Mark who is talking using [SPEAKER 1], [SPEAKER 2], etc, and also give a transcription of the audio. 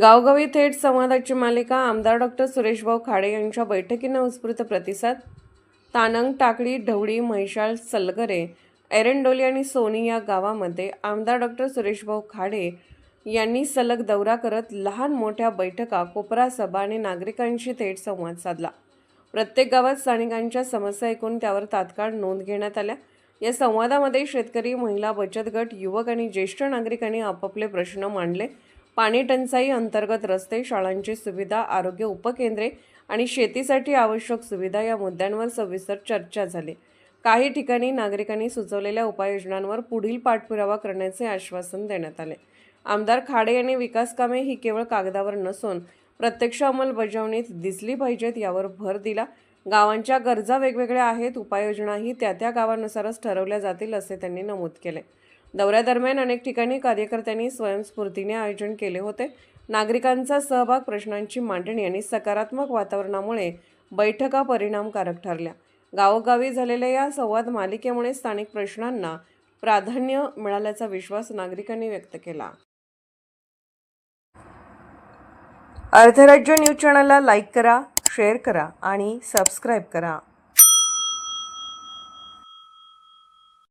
[SPEAKER 1] गावोगावी थेट संवादाची मालिका. आमदार डॉक्टर सुरेशभाऊ खाडे यांच्या बैठकींना उत्स्फूर्त प्रतिसाद. तानंग, टाकळी, ढवळी, म्हैसाळ, सलगरे, एरंडोली आणि सोनी या गावांमध्ये आमदार डॉक्टर सुरेशभाऊ खाडे यांनी सलग दौरा करत लहान मोठ्या बैठका, कोपरा सभा आणि नागरिकांशी थेट संवाद साधला. प्रत्येक गावात स्थानिकांच्या समस्या ऐकून त्यावर तात्काळ नोंद घेण्यात आल्या. या संवादामध्ये शेतकरी, महिला बचत गट, युवक आणि ज्येष्ठ नागरिकांनी आपापले प्रश्न मांडले. पाणी टंचाई, अंतर्गत रस्ते, शाळांची सुविधा, आरोग्य उपकेंद्रे आणि शेतीसाठी आवश्यक सुविधा या मुद्द्यांवर सविस्तर चर्चा झाली. काही ठिकाणी नागरिकांनी सुचवलेल्या उपाययोजनांवर पुढील पाठपुरावा करण्याचे आश्वासन देण्यात आले. आमदार खाडे यांनी विकास कामे ही केवळ कागदावर नसून प्रत्यक्ष अंमलबजावणीत दिसली पाहिजेत यावर भर दिला. गावांच्या गरजा वेगवेगळ्या आहेत, उपाययोजनाही त्या त्या गावानुसारच ठरवल्या जातील असे त्यांनी नमूद केले. दौऱ्यादरम्यान अनेक ठिकाणी कार्यकर्त्यांनी स्वयंस्फूर्तीने आयोजन केले होते. नागरिकांचा सहभाग, प्रश्नांची मांडणी आणि सकारात्मक वातावरणामुळे बैठका परिणामकारक ठरल्या. गावोगावी झालेल्या या संवाद मालिकेमुळे स्थानिक प्रश्नांना प्राधान्य मिळाल्याचा विश्वास नागरिकांनी व्यक्त केला. अर्धराज्य न्यूज चॅनलला लाईक करा, शेअर करा आणि सबस्क्राईब करा.